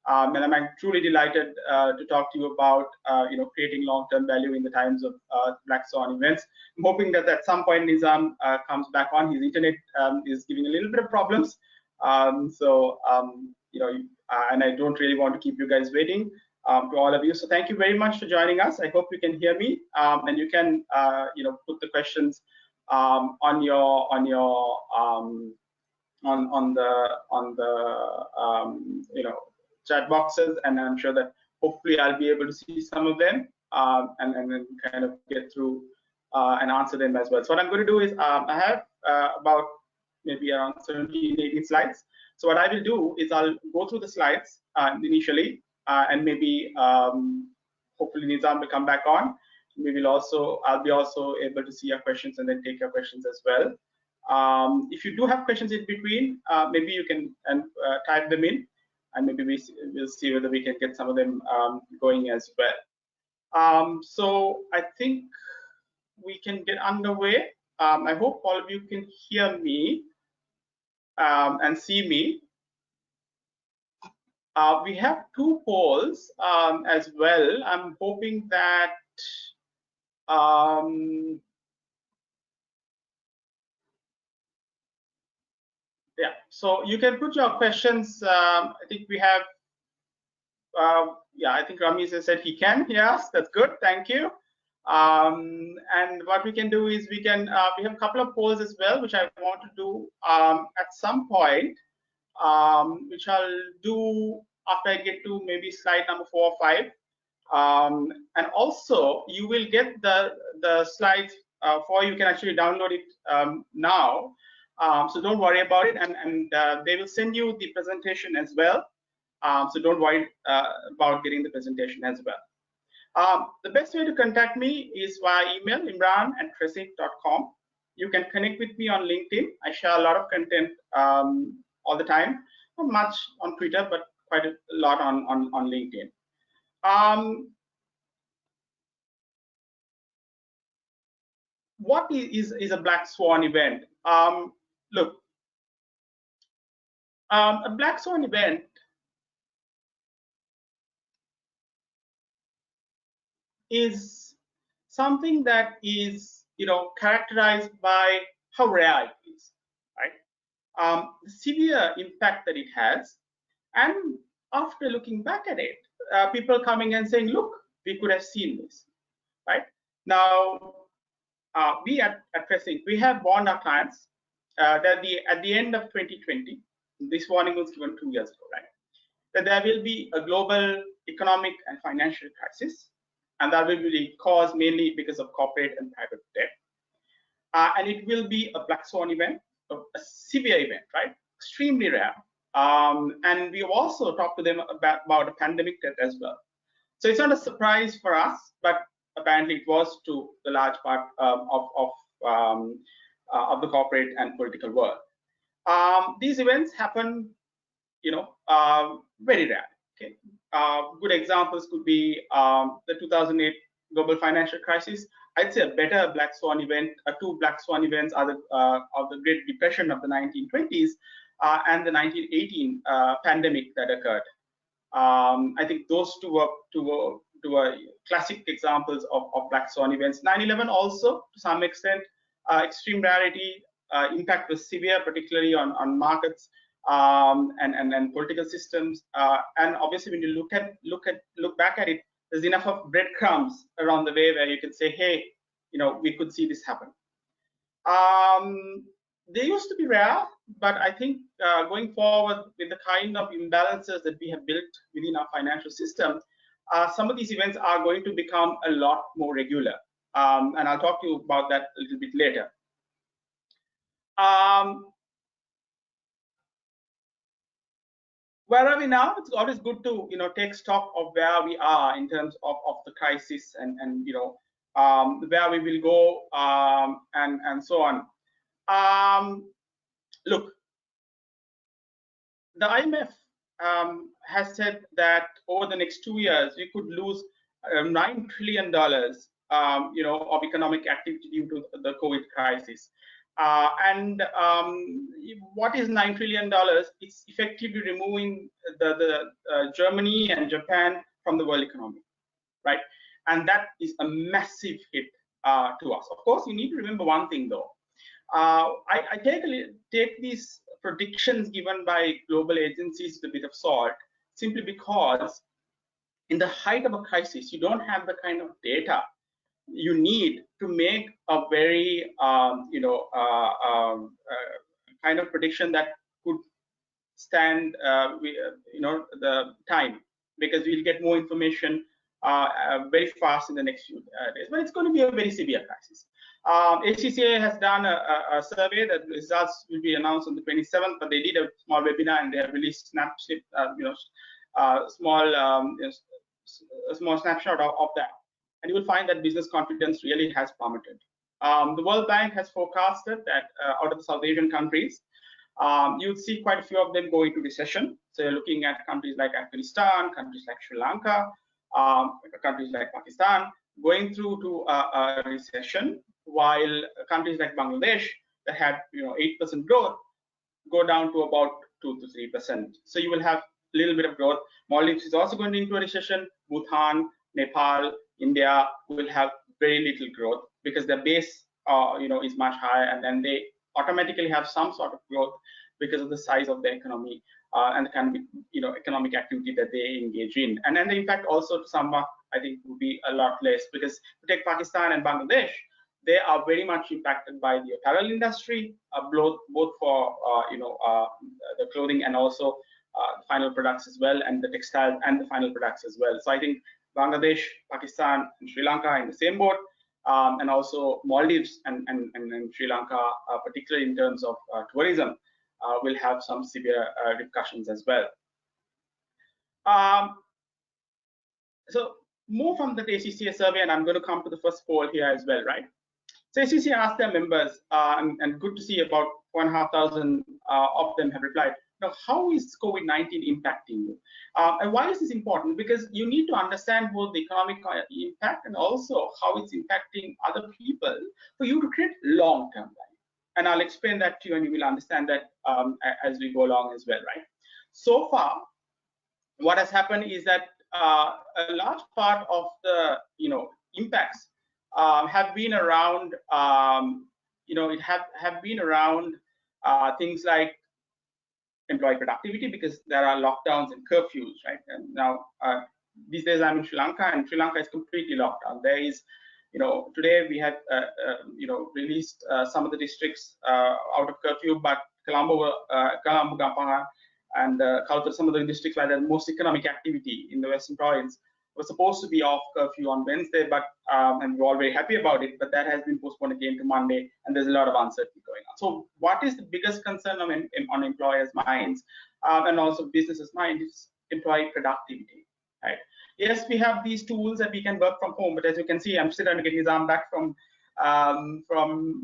And I'm truly delighted to talk to you about creating long-term value in the times of Black Swan events. I'm hoping that at some point Nizam comes back on. His internet is giving a little bit of problems, and I don't really want to keep you guys waiting. To all of you, so thank you very much for joining us. I hope you can hear me, and you can put the questions on the chat boxes, and I'm sure that hopefully I'll be able to see some of them and then kind of get through and answer them as well. So what I'm going to do is I have about maybe around 17, 18 slides. So what I will do is I'll go through the slides initially, and maybe hopefully Nizam will come back on. I'll be also able to see your questions and then take your questions as well. If you do have questions in between, maybe you can type them in, and maybe we'll see whether we can get some of them going as well. So I think we can get underway. I hope all of you can hear me and see me. We have two polls as well. I'm hoping that yeah, so you can put your questions. I think we have, yeah, I think Rami said he can hear us. That's good, thank you. And what we can do is we have a couple of polls as well, which I want to do at some point, which I'll do after I get to maybe slide number 4 or 5. And also you will get the slides you can actually download it now. So don't worry about it, and they will send you the presentation as well. So don't worry about getting the presentation as well. The best way to contact me is via email, imran@crisis.com. You can connect with me on LinkedIn. I share a lot of content all the time. Not much on Twitter, but quite a lot on LinkedIn. What is a Black Swan event? Look, a Black Swan event is something that is characterized by how rare it is, right? The severe impact that it has, and after looking back at it, people coming and saying, look, we could have seen this, right? Now, we at Crescent, we have warned our clients that at the end of 2020, this warning was given 2 years ago, right? That there will be a global economic and financial crisis, and that will be caused mainly because of corporate and private debt. And it will be a Black Swan event, a severe event, right? Extremely rare. And we also talked to them about a pandemic debt as well. So it's not a surprise for us, but apparently it was to the large part of the corporate and political world. These events happen, very rare. Okay. Good examples could be the 2008 global financial crisis. I'd say a better Black Swan event, two Black Swan events are of the Great Depression of the 1920s and the 1918 pandemic that occurred. I think those two are classic examples of Black Swan events. 9/11 also, to some extent, extreme rarity. Impact was severe, particularly on markets and political systems. And obviously, when you look back at it, there's enough of breadcrumbs around the way where you can say, hey, we could see this happen. They used to be rare, but I think going forward with the kind of imbalances that we have built within our financial system, some of these events are going to become a lot more regular. And I'll talk to you about that a little bit later. Where are we now? It's always good to take stock of where we are in terms of the crisis and where we will go and so on. Look, the IMF has said that over the next 2 years we could lose $9 trillion of economic activity due to the COVID crisis. And what is $9 trillion? It's effectively removing the Germany and Japan from the world economy, right? And that is a massive hit to us. Of course, you need to remember one thing though. I take these predictions given by global agencies with a bit of salt, simply because in the height of a crisis, you don't have the kind of data you need to make a very kind of prediction that could stand the time, because we'll get more information very fast in the next few days. But it's going to be a very severe crisis. HCCA has done a survey that results will be announced on the 27th, but they did a small webinar and they have released a small snapshot of that. And you will find that business confidence really has plummeted. The World Bank has forecasted that out of the South Asian countries, you would see quite a few of them go into recession. So you're looking at countries like Afghanistan, countries like Sri Lanka, countries like Pakistan going through to a recession, while countries like Bangladesh that had 8% growth go down to about 2 to 3%. So you will have a little bit of growth. Maldives is also going into a recession. Bhutan, Nepal, India will have very little growth because their base is much higher, and then they automatically have some sort of growth because of the size of the economy and the kind of economic activity that they engage in. And then the impact also to some, I think, will be a lot less, because to take Pakistan and Bangladesh, they are very much impacted by the apparel industry, both for the clothing and also final products as well, and the textiles and the final products as well. So I think Bangladesh, Pakistan, and Sri Lanka are in the same boat, and also Maldives and Sri Lanka, particularly in terms of tourism, will have some severe repercussions as well. So more from the ACCA survey, and I'm going to come to the first poll here as well, right? So ACCA asked their members, and good to see about 1,500 of them have replied. Now, how is COVID-19 impacting you? And why is this important? Because you need to understand both the economic impact and also how it's impacting other people for you to create long-term value. And I'll explain that to you, and you will understand that as we go along as well, right? So far, what has happened is that a large part of the impacts have been around have been around things like employee productivity, because there are lockdowns and curfews, right? And now these days I'm in Sri Lanka, and Sri Lanka is completely locked down. There is, today we had released some of the districts out of curfew, but Colombo, Gampanga, and Kalutara, some of the districts where the most economic activity in the Western Province, was supposed to be off curfew on Wednesday, but and we're all very happy about it, but that has been postponed again to Monday, and there's a lot of uncertainty going on. So what is the biggest concern on employers' minds and also businesses' minds is employee productivity, right? Yes, we have these tools that we can work from home, but as you can see, I'm still trying to get his arm back from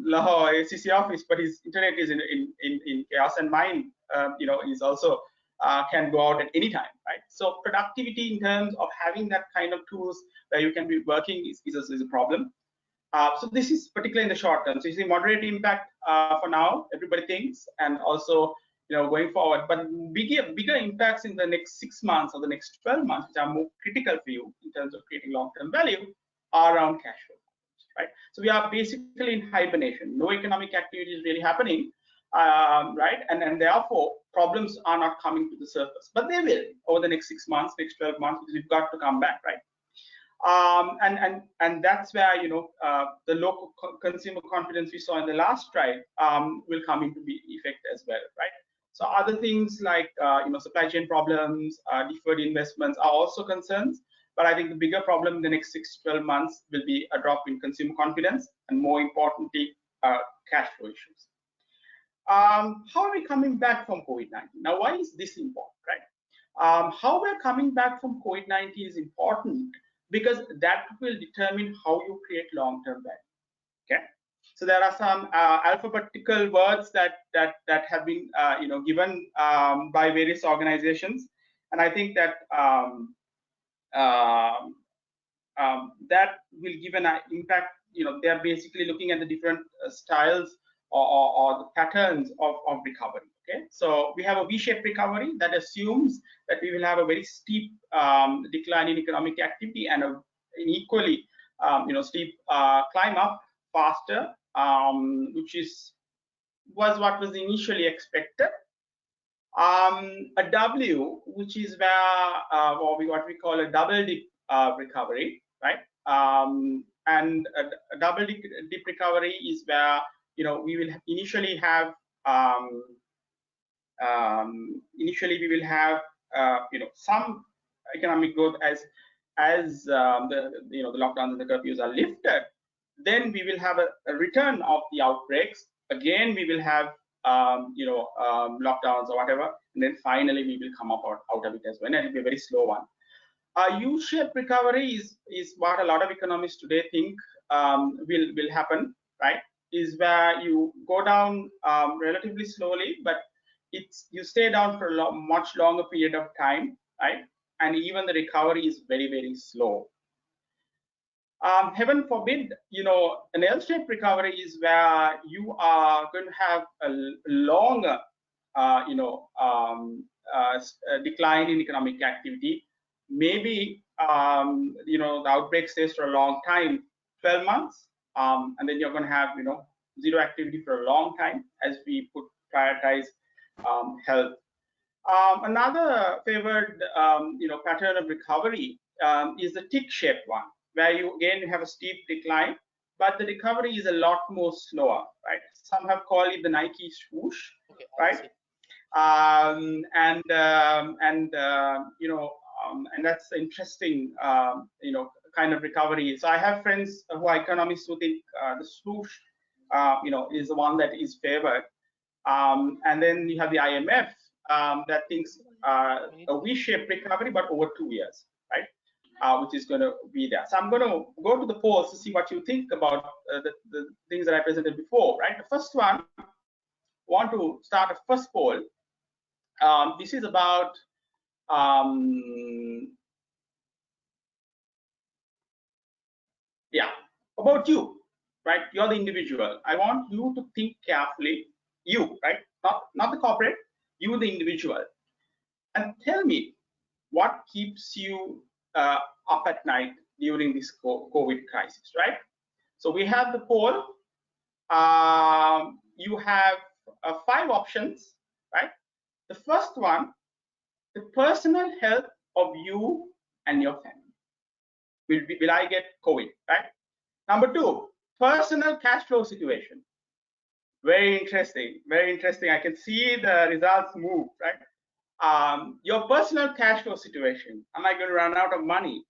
Lahore ACC office, but his internet is in chaos, and mine, is also can go out at any time, right? So productivity in terms of having that kind of tools where you can be working is a problem. So this is particularly in the short term. So you see moderate impact for now, everybody thinks, and also going forward. But bigger impacts in the next 6 months or the next 12 months, which are more critical for you in terms of creating long-term value, are around cash flow, right? So we are basically in hibernation. No economic activity is really happening. Right, and therefore problems are not coming to the surface, but they will over the next 6 months, next 12 months, because we've got to come back, right? And that's where the local consumer confidence we saw in the last strike will come into effect as well, right? So other things like supply chain problems, deferred investments are also concerns, but I think the bigger problem in the next 6 to 12 months will be a drop in consumer confidence, and more importantly, cash flow issues. How are we coming back from COVID-19? Now, why is this important, right? How we're coming back from COVID-19 is important because that will determine how you create long-term value. Okay, so there are some alphabetical words that have been given by various organizations, and I think that that will give an impact. They're basically looking at the different styles or the patterns of recovery. Okay, so we have a V-shaped recovery that assumes that we will have a very steep decline in economic activity and an equally steep climb up faster, which was what was initially expected. A W, which is where what we call a double dip recovery, right? And a double dip recovery is where we will initially have some economic growth as the lockdowns and the curfews are lifted. Then we will have a return of the outbreaks. Again, we will have lockdowns or whatever, and then finally we will come up out of it as well, and it'll be a very slow one. A U-shaped recovery is what a lot of economists today think will happen, right? Is where you go down relatively slowly, but you stay down for a much longer period of time, right? And even the recovery is very, very slow. Heaven forbid, an L-shaped recovery is where you are going to have a longer, decline in economic activity. Maybe, the outbreak stays for a long time, 12 months, and then you're going to have, zero activity for a long time as we prioritize health. Another favored, pattern of recovery is the tick-shaped one, where you again have a steep decline, but the recovery is a lot more slower, right? Some have called it the Nike swoosh, okay, right? And that's interesting, kind of recovery. So I have friends who are economists who think the swoosh, is the one that is favored. And then you have the IMF that thinks a V-shaped recovery, but over 2 years, right? Which is going to be there. So I'm going to go to the polls to see what you think about the things that I presented before, right? The first one, want to start a first poll. This is about about you, right? You're the individual. I want you to think carefully, you, right? Not the corporate, you, the individual, and tell me what keeps you up at night during this COVID crisis, right? So we have the poll. You have 5 options, right? The first one, the personal health of you and your family. Will I get COVID, right? Number 2, personal cash flow situation. Very interesting, very interesting. I can see the results move, right? Your personal cash flow situation. Am I going to run out of money?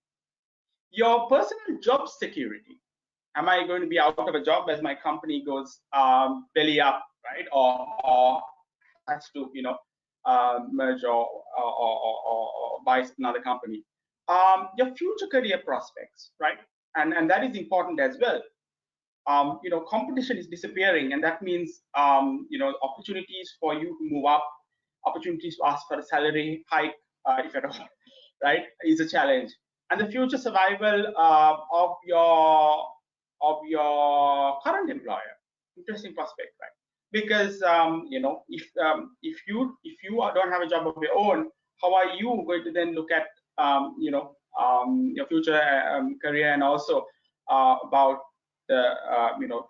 Your personal job security. Am I going to be out of a job as my company goes belly up, right? Or has to, merge or buy another company. Your future career prospects, right? And that is important as well. Competition is disappearing, and that means, opportunities for you to move up, opportunities to ask for a salary hike, if at all, right, is a challenge. And the future survival of your current employer, interesting prospect, right? Because if you don't have a job of your own, how are you going to then look at your future career, and also about the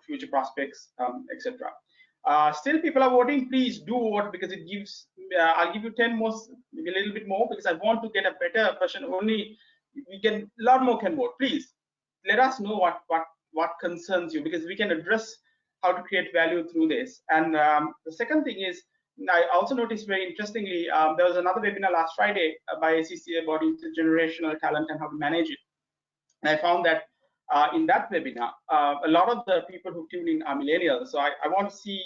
future prospects, etc. Still, people are voting. Please do vote, because it gives. I'll give you 10 more, maybe a little bit more, because I want to get a better version. Only we can, a lot more can vote. Please let us know what concerns you, because we can address how to create value through this. And the second thing is, I also noticed very interestingly, there was another webinar last Friday by ACC about intergenerational talent and how to manage it. And I found that in that webinar, a lot of the people who tune in are millennials. So I want to see,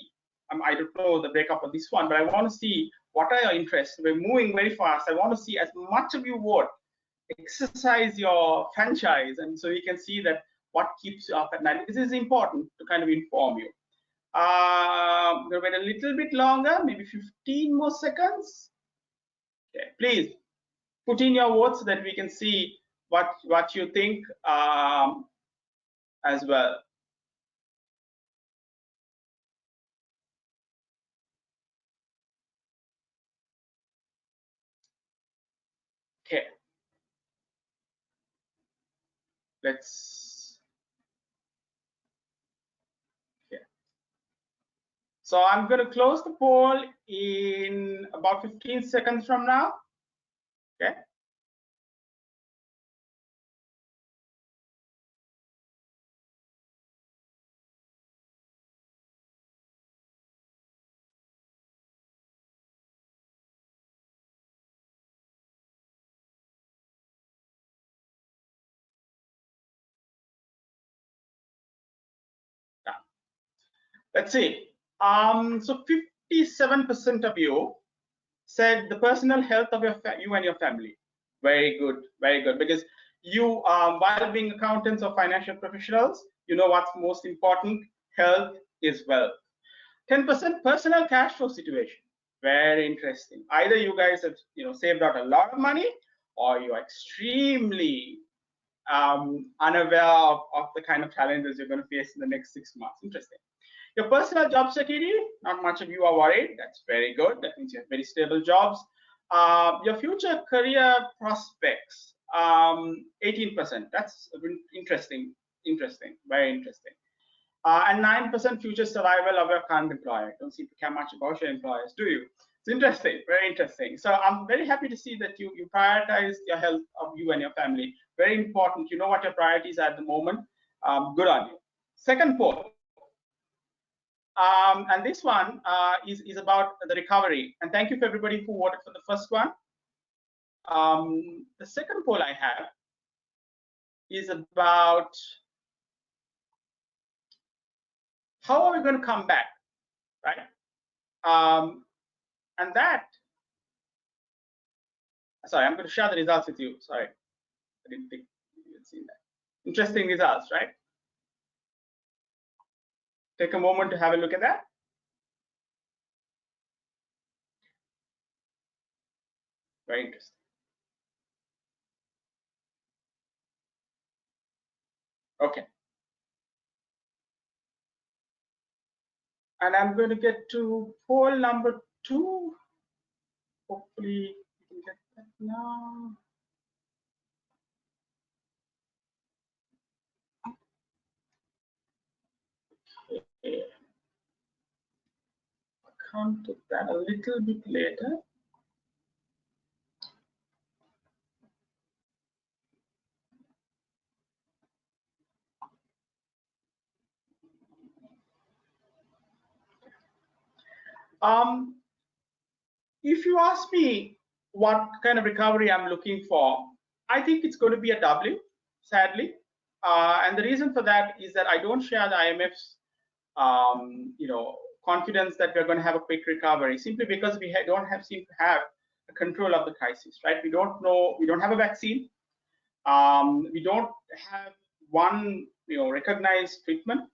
I don't know the breakup of this one, but I want to see what are your interests. We're moving very fast. I want to see as much of you vote, exercise your franchise, and so you can see that what keeps you up at night. This is important to kind of inform you. We'll wait a little bit longer, maybe 15 more seconds. Okay, please put in your votes so that we can see what you think as well. Okay, let's. Okay. So I'm going to close the poll in about 15 seconds from now. Okay. Let's see. So 57% of you said the personal health of you and your family. Very good, very good. Because you, while being accountants or financial professionals, you know what's most important. Health is wealth. 10% personal cash flow situation. Very interesting. Either you guys have saved out a lot of money, or you're extremely unaware of the kind of challenges you're going to face in the next 6 months. Interesting. Your personal job security, not much of you are worried. That's very good. That means you have very stable jobs. Your future career prospects, 18%. That's interesting, very interesting. And 9% future survival of your current employer. Don't seem to care much about your employers, do you? It's interesting, very interesting. So I'm very happy to see that you prioritize your health of you and your family. Very important. You know what your priorities are at the moment. Good on you. Second poll. And this one is about the recovery. And thank you for everybody who voted for the first one. The second poll I have is about how are we going to come back, right? And that, sorry, I'm going to share the results with you. Sorry, I didn't think you had seen that. Interesting results, right? Take a moment to have a look at that. Very interesting. Okay. And I'm going to get to poll number 2. Hopefully, you can get that now. Okay. I can't do that a little bit later. If you ask me what kind of recovery I'm looking for, I think it's going to be a W, sadly. And the reason for that is that I don't share the IMF's confidence that we're going to have a quick recovery, simply because we don't seem to have a control of the crisis, right? We don't know, we don't have a vaccine. We don't have one recognized treatment.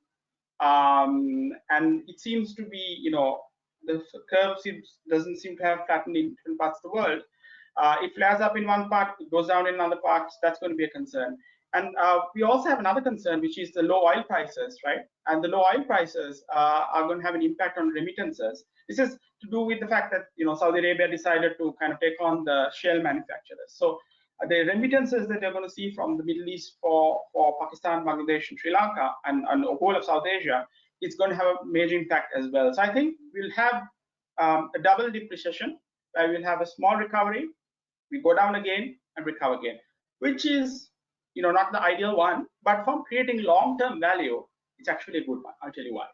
And it seems to be, the curve doesn't seem to have flattened in different parts of the world. It flares up in one part, it goes down in another part. That's going to be a concern. And we also have another concern, which is the low oil prices, right? And the low oil prices are going to have an impact on remittances. This is to do with the fact that Saudi Arabia decided to kind of take on the shale manufacturers. So the remittances that you're going to see from the Middle East for Pakistan, Bangladesh, and Sri Lanka, and the whole of South Asia, it's going to have a major impact as well. So I think we'll have a double dip recession, where we'll have a small recovery, we go down again and recover again, which is not the ideal one, but from creating long-term value, it's actually a good one. I'll tell you why.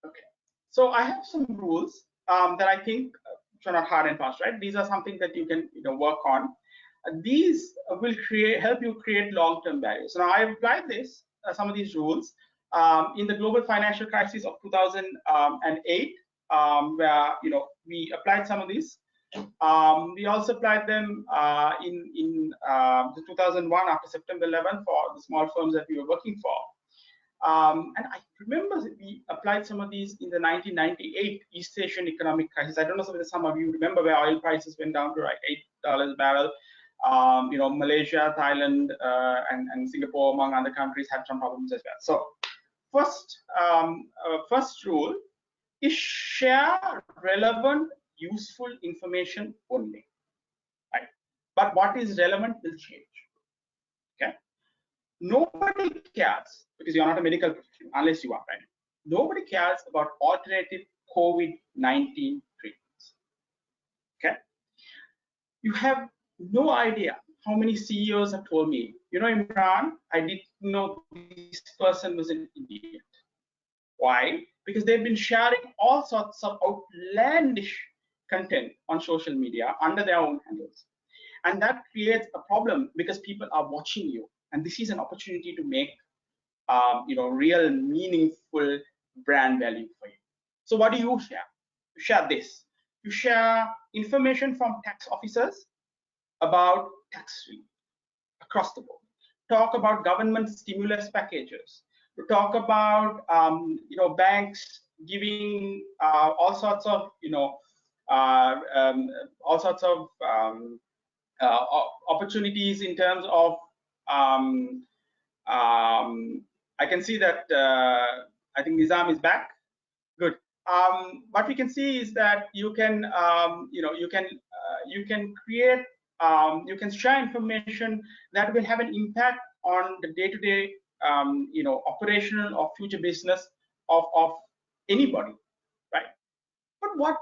Okay, so I have some rules that I think are not hard and fast, right? These are something that you can work on. These will help you create long-term value. So now I applied some of these rules in the global financial crisis of 2008, where we applied some of these. We also applied them in the 2001 after September 11 for the small firms that we were working for. And I remember we applied some of these in the 1998 East Asian economic crisis. I don't know whether some of you remember, where oil prices went down to like $8 a barrel. Malaysia, Thailand, and Singapore, among other countries, had some problems as well. So first rule is share relevant useful information only, right? But what is relevant will change. Okay. Nobody cares, because you're not a medical professional unless you are, right? Nobody cares about alternative COVID-19 treatments. Okay. You have no idea how many CEOs have told me, you know, Imran, I didn't know this person was an idiot. Why? Because they've been sharing all sorts of outlandish content on social media under their own handles. And that creates a problem because people are watching you. And this is an opportunity to make real meaningful brand value for you. So what do you share? You share this. You share information from tax officers about tax relief across the board. Talk about government stimulus packages. To talk about banks giving all sorts of opportunities in terms of I can see that I think Nizam is back. Good. What we can see is that you can create you can share information that will have an impact on the day-to-day operational or future business of anybody, right? But what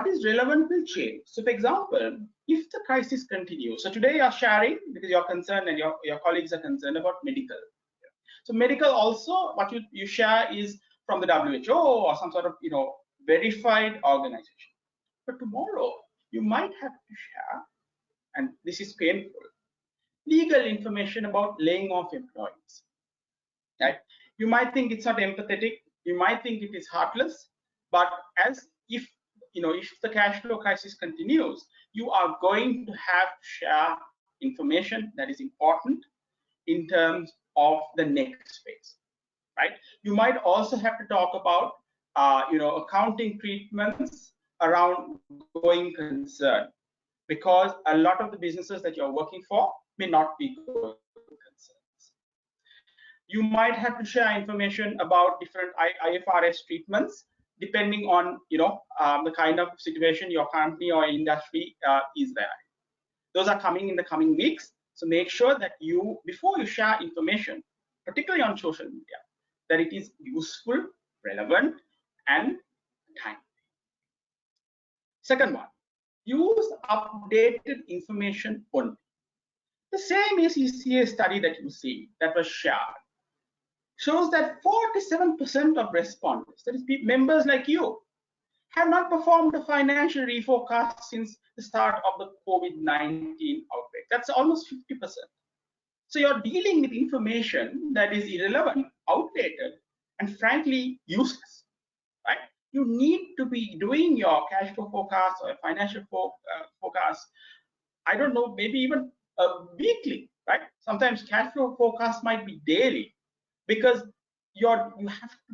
is relevant will change. So for example, if the crisis continues, so today you're sharing because you're concerned and your colleagues are concerned about medical. So medical also, what you share is from the WHO or some sort of verified organization. But tomorrow you might have to share, and this is painful, legal information about laying off employees. Right? You might think it's not empathetic, you might think it is heartless, but as if the cash flow crisis continues, you are going to have to share information that is important in terms of the next phase, right? You might also have to talk about accounting treatments around going concern, because a lot of the businesses that you're working for may not be going concerns. You might have to share information about different IFRS treatments depending on the kind of situation your company or industry is there. Those are coming in the coming weeks. So make sure that before you share information, particularly on social media, that it is useful, relevant, and timely. Second one, use updated information only. The same ACCA study that you see that was shared shows that 47% of respondents, that is members like you, have not performed a financial reforecast since the start of the COVID-19 outbreak. That's almost 50%. So you're dealing with information that is irrelevant, outdated, and frankly useless, right? You need to be doing your cash flow forecast or financial forecast, I don't know, maybe even weekly, right? Sometimes cash flow forecast might be daily, because you have to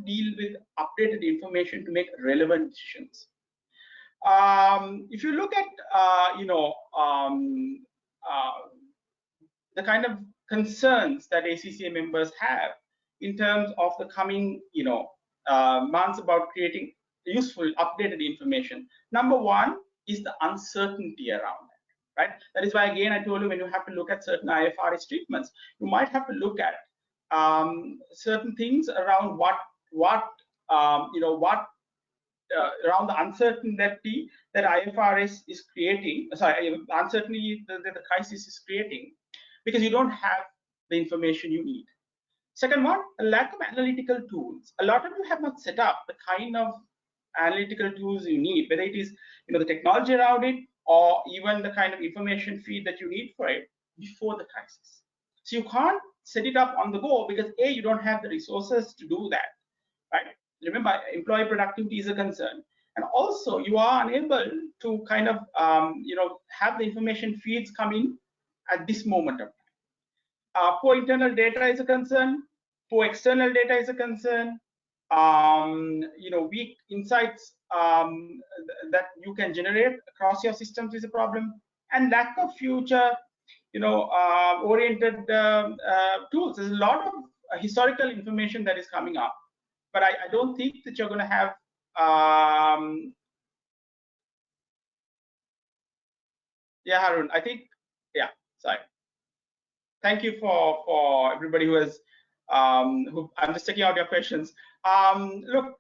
deal with updated information to make relevant decisions. If you look at the kind of concerns that ACCA members have in terms of the coming months about creating useful updated information, number one is the uncertainty around that, right? That is why, again, I told you, when you have to look at certain IFRS treatments, you might have to look at certain things around around the uncertainty that IFRS is creating, uncertainty that the crisis is creating, because you don't have the information you need. Second one, a lack of analytical tools. A lot of you have not set up the kind of analytical tools you need, whether it is the technology around it or even the kind of information feed that you need for it before the crisis. So you can't set it up on the go because A, you don't have the resources to do that, right? Remember, employee productivity is a concern, and also you are unable to kind of have the information feeds come in at this moment of time. Poor internal data is a concern. Poor external data is a concern. Weak insights that you can generate across your systems is a problem, and lack of future oriented tools. There's a lot of historical information that is coming up, but I don't think that you're going to have Yeah, Harun, I think, yeah, sorry. Thank you for everybody who has, who, I'm just checking out your questions. Look,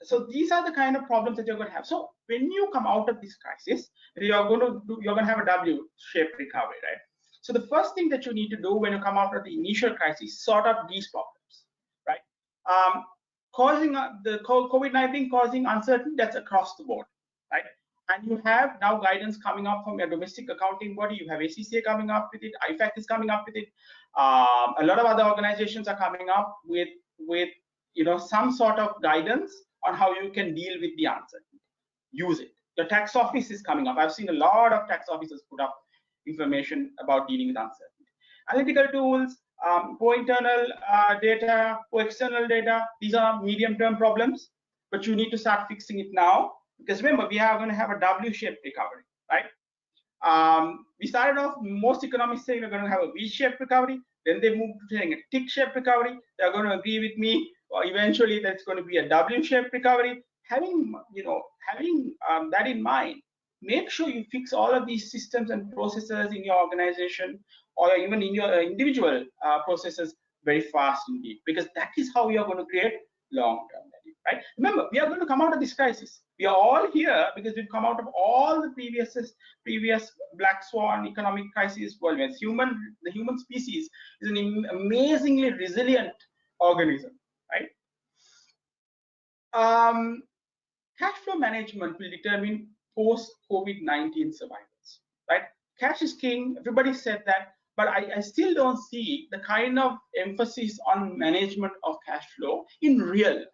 so these are the kind of problems that you're going to have. So when you come out of this crisis, you're going to have a W-shaped recovery, right? So the first thing that you need to do when you come out of the initial crisis, sort out these problems, right? Causing the COVID-19 causing uncertainty, that's across the board, right? And you have now guidance coming up from your domestic accounting body. You have ACCA coming up with it. IFAC is coming up with it. A lot of other organizations are coming up with some sort of guidance on how you can deal with the uncertainty. Use it. Your tax office is coming up. I've seen a lot of tax offices put up information about dealing with uncertainty. Analytical tools, for internal data, for external data, these are medium-term problems, but you need to start fixing it now, because remember, we are going to have a W-shaped recovery, right? We started off, most economists saying we're going to have a V-shaped recovery, then they moved to saying a tick-shaped recovery. They're going to agree with me, or eventually that's going to be a W-shaped recovery. Having that in mind, make sure you fix all of these systems and processes in your organization, or even in your individual processes very fast indeed, because that is how you are going to create long-term value, right? Remember, we are going to come out of this crisis. We are all here because we've come out of all the previous Black Swan economic crisis worldwide. The human species is an amazingly resilient organism, right? Cash flow management will determine post-COVID-19 survivals, right? Cash is king. Everybody said that, but I still don't see the kind of emphasis on management of cash flow in real.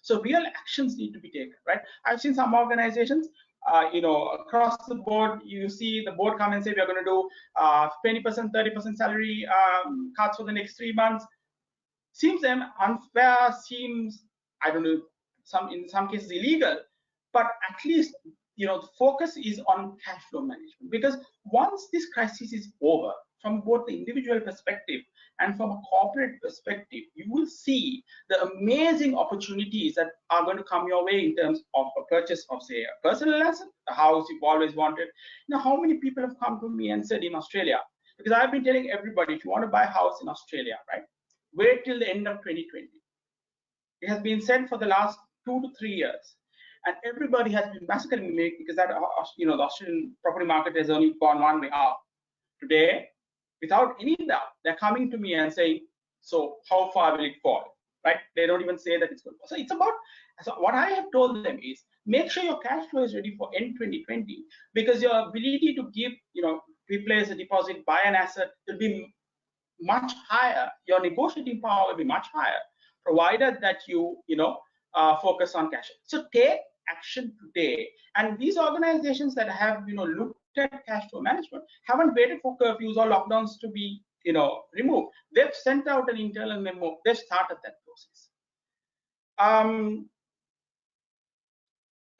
So real actions need to be taken, right? I've seen some organizations, across the board, you see the board come and say, we're going to do 20%, 30% salary cuts for the next 3 months. Seems them unfair, seems, I don't know, in some cases illegal, but at least the focus is on cash flow management, because once this crisis is over, from both the individual perspective and from a corporate perspective, you will see the amazing opportunities that are going to come your way in terms of a purchase of, say, a personal asset, a house you've always wanted. How many people have come to me and said in Australia, because I've been telling everybody, if you want to buy a house in Australia, right, wait till the end of 2020. It has been said for the last 2 to 3 years, and everybody has been massacring me because that the Australian property market has only gone one way up. Today, without any doubt, they're coming to me and saying, so how far will it fall, right? They don't even say that it's going to fall. So it's about, so what I have told them is, make sure your cash flow is ready for end 2020, because your ability to give, replace a deposit, buy an asset will be much higher. Your negotiating power will be much higher, provided that you focus on cash. So take action today. And these organizations that have looked at cash flow management haven't waited for curfews or lockdowns to be removed. They've sent out an internal memo. They've started that process.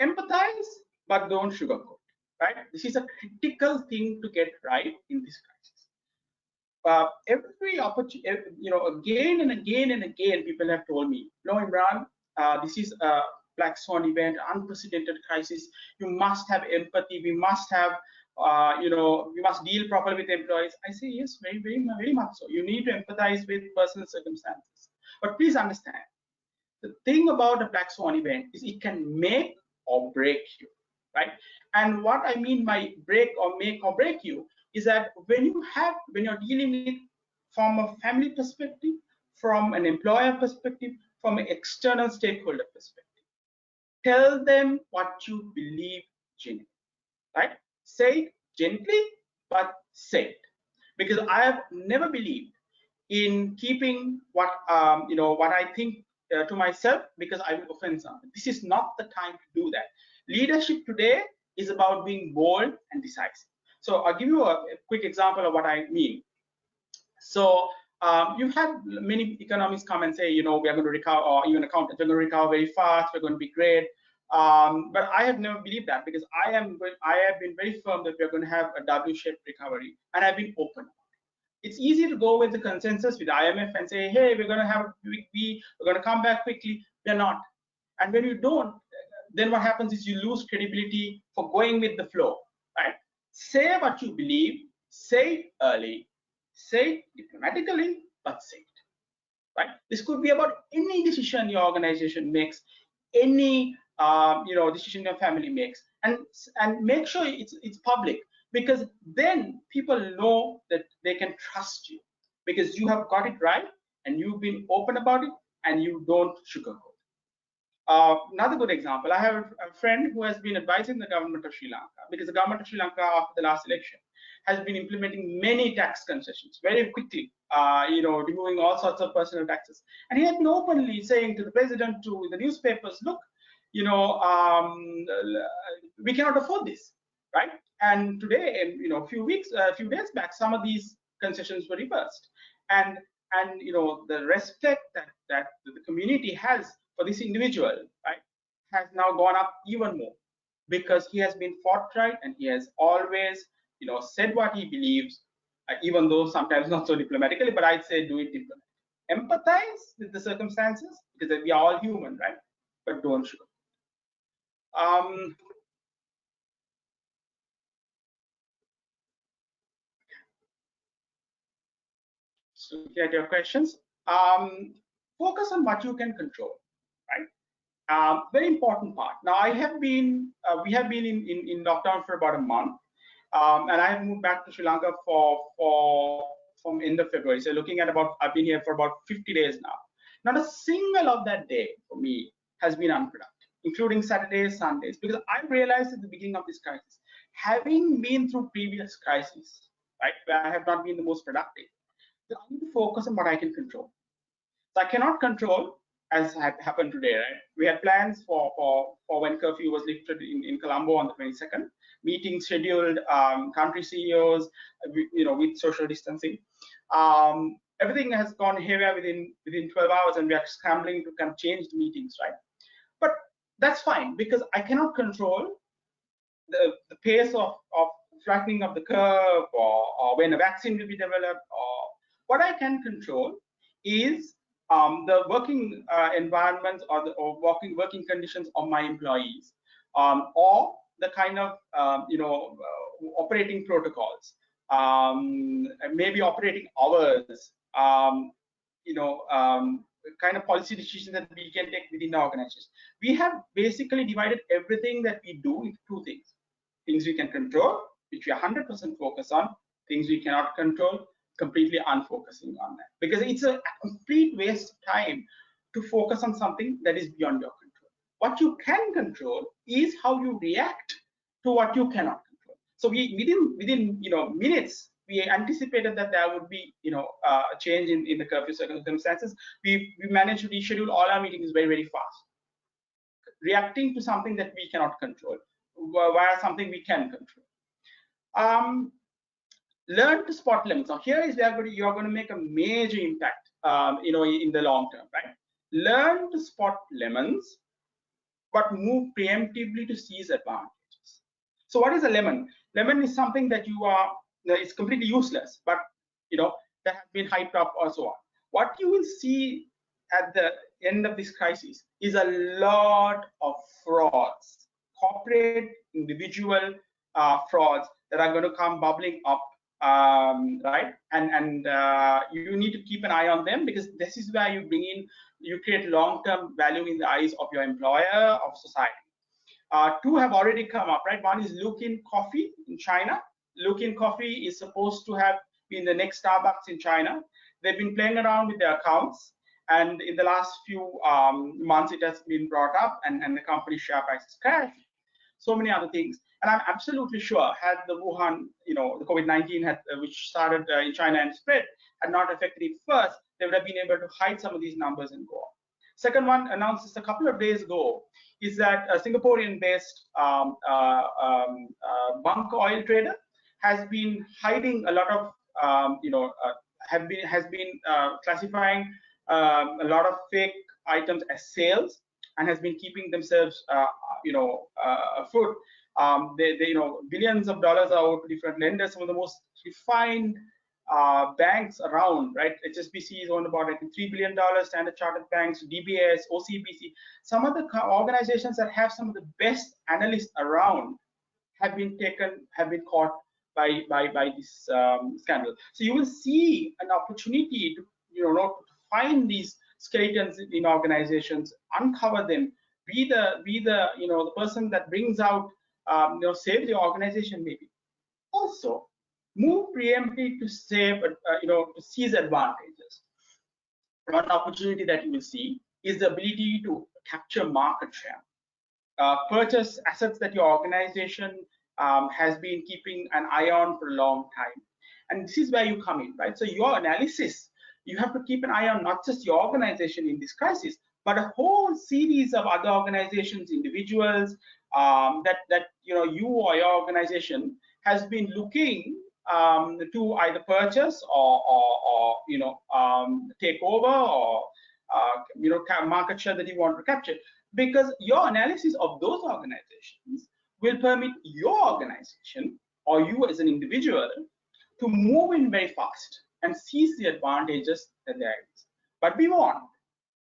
Empathize, but don't sugarcoat, right? This is a critical thing to get right in this crisis. Every opportunity, again and again and again, people have told me, no, Imran, this is a Black Swan event, unprecedented crisis. You must have empathy. We must have, we must deal properly with employees. I say yes, very, very, very much so. You need to empathize with personal circumstances. But please understand, the thing about a Black Swan event is it can make or break you, right? And what I mean by break or make or break you is that when you're dealing with from a family perspective, from an employer perspective, from an external stakeholder perspective, tell them what you believe genuinely, right? Say it gently, but say it. Because I have never believed in keeping what I think to myself, because I will offend someone. This is not the time to do that. Leadership today is about being bold and decisive. So I'll give you a quick example of what I mean. So you've had many economists come and say, we are going to recover, or even accountants, we're going to recover very fast, we're going to be great. But I have never believed that, because I have been very firm that we're going to have a W-shaped recovery, and I've been open. It's easy to go with the consensus with IMF and say, hey, we're going to have we're going to come back quickly. They're not. And when you don't, then what happens is you lose credibility for going with the flow, right? Say what you believe, say it early, say it diplomatically, but say it. Right? This could be about any decision your organization makes, any decision your family makes, and make sure it's public, because then people know that they can trust you because you have got it right and you've been open about it and you don't sugarcoat. Another good example, I have a friend who has been advising the government of Sri Lanka, because the government of Sri Lanka after the last election has been implementing many tax concessions very quickly, removing all sorts of personal taxes. And he had been openly saying to the president, to the newspapers, look, we cannot afford this, right? And today, a few days back, some of these concessions were reversed. And the respect that the community has for this individual, right, has now gone up even more, because he has been forthright and he has always, said what he believes, even though sometimes not so diplomatically, but I'd say do it diplomatically. Empathize with the circumstances, because we are all human, right? But don't sugar. So looking at your questions, focus on what you can control, right? Very important part. Now, we have been in lockdown for about a month, and I have moved back to Sri Lanka from end of February. So looking at I've been here for about 50 days now. Not a single of that day for me has been unproductive, including Saturdays, Sundays, because I realized at the beginning of this crisis, having been through previous crises, right, where I have not been the most productive, that I need to focus on what I can control. So I cannot control, as had happened today, right? We had plans for when curfew was lifted in Colombo on the 22nd, meetings scheduled, country CEOs, with social distancing. Everything has gone haywire within 12 hours, and we are scrambling to kind of change the meetings, right? But that's fine, because I cannot control the pace of flattening of the curve, or when a vaccine will be developed. Or what I can control is the working environments, or working conditions of my employees, or the kind of operating protocols, maybe operating hours, kind of policy decisions that we can take within the organization. We have basically divided everything that we do into two things: things we can control, which we are 100% focused on; things we cannot control, completely unfocusing on that, because it's a complete waste of time to focus on something that is beyond your control. What you can control is how you react to what you cannot control. So within minutes, we anticipated that there would be a change in the curfew circumstances. We managed to reschedule all our meetings very, very fast, reacting to something that we cannot control via something we can control. Learn to spot lemons. Now, here is where you're going to make a major impact, in the long term, right? Learn to spot lemons, but move preemptively to seize advantages. So, what is a lemon? Lemon is something that it's completely useless, but that has been hyped up or so on. What you will see at the end of this crisis is a lot of frauds, corporate, individual frauds that are going to come bubbling up, right? And you need to keep an eye on them, because this is where you create long-term value in the eyes of your employer, of society. Two have already come up, right? One is Luckin Coffee in China. Luckin Coffee is supposed to have been the next Starbucks in China. They've been playing around with their accounts, and in the last few months, it has been brought up, and the company's share price has crashed. So many other things. And I'm absolutely sure, had the Wuhan, the COVID-19 which started in China and spread, had not affected it first, they would have been able to hide some of these numbers and go on. Second one, announced just a couple of days ago, is that a Singaporean-based bunker oil trader has been hiding a lot of, has been classifying a lot of fake items as sales, and has been keeping themselves, afloat. They billions of dollars are owed to different lenders, some of the most refined banks around, right? HSBC is owned about, I think, $3 billion, Standard Chartered Banks, DBS, OCBC. Some of the organizations that have some of the best analysts around have been caught by this scandal. So you will see an opportunity to to find these skeletons in organizations, uncover them, be the the person that brings out save the organization maybe. Also, move preemptively to save to seize advantages. One opportunity that you will see is the ability to capture market share. Purchase assets that your organization has been keeping an eye on for a long time. And this is where you come in, right? So your analysis, you have to keep an eye on not just your organization in this crisis, but a whole series of other organizations, individuals that you or your organization has been looking to either purchase or take over or market share that you want to capture, because your analysis of those organizations will permit your organization or you as an individual to move in very fast and seize the advantages that there is. But we want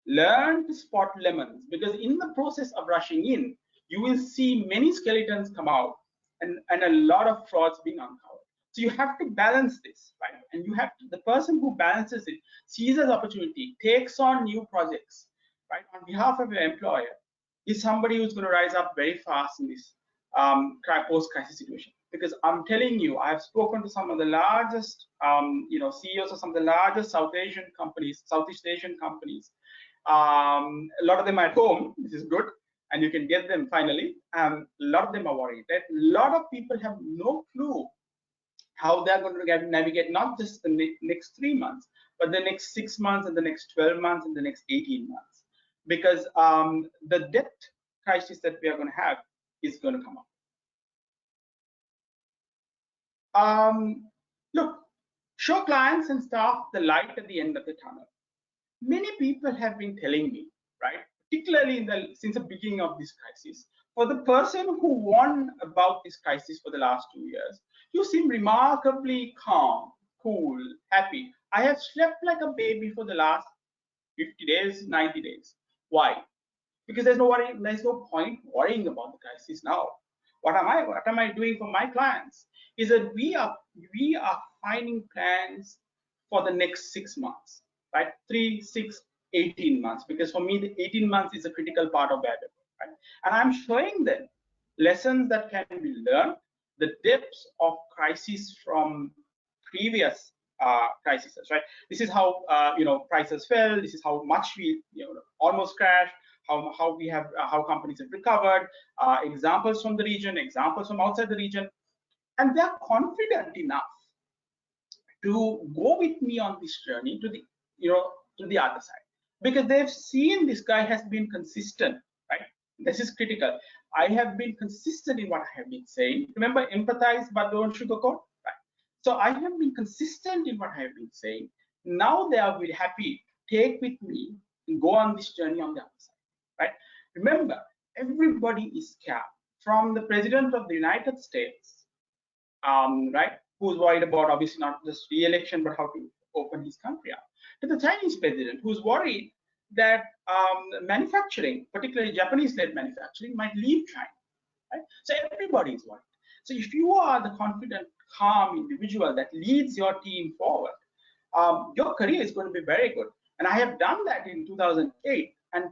learn to spot lemons, because in the process of rushing in, you will see many skeletons come out and a lot of frauds being uncovered. So you have to balance this, right? And you have to, the person who balances it seizes opportunity, takes on new projects, right, on behalf of your employer, is somebody who's going to rise up very fast in this post-crisis situation. Because I'm telling you, I've spoken to some of the largest, CEOs of some of the largest Southeast Asian companies. A lot of them are at home. This is good, and you can get them finally. A lot of them are worried. Right? A lot of people have no clue how they're going to navigate not just the next 3 months, but the next 6 months and the next 12 months and the next 18 months. Because the debt crisis that we are going to have is going to come up. Look, show clients and staff the light at the end of the tunnel. Many people have been telling me, right, particularly since the beginning of this crisis, for the person who won about this crisis for the last 2 years, you seem remarkably calm, cool, happy. I have slept like a baby for the last 50 days, 90 days. Why? Because there's no point worrying about the crisis now. What am I doing for my clients? Is that we are finding plans for the next 6 months, right? 3, 6, 18 months. Because for me, the 18 months is a critical part of that, right? And I'm showing them lessons that can be learned, the depths of crisis from previous crises, right? This is how prices fell. This is how much we almost crashed. How companies have recovered. Examples from the region, examples from outside the region, and they're confident enough to go with me on this journey to the other side, because they've seen this guy has been consistent, right? This is critical. I have been consistent in what I have been saying. Remember, empathize but don't sugarcoat, right? So I have been consistent in what I have been saying. Now they are very happy to take with me and go on this journey on the other side, right? Remember, everybody is scared, from the President of the United States, right, who's worried about obviously not just re-election but how to open his country up, to the Chinese president who's worried that manufacturing, particularly Japanese-led manufacturing, might leave China, right? So everybody is worried. So if you are the confident, calm individual that leads your team forward, your career is going to be very good. And I have done that in 2008, and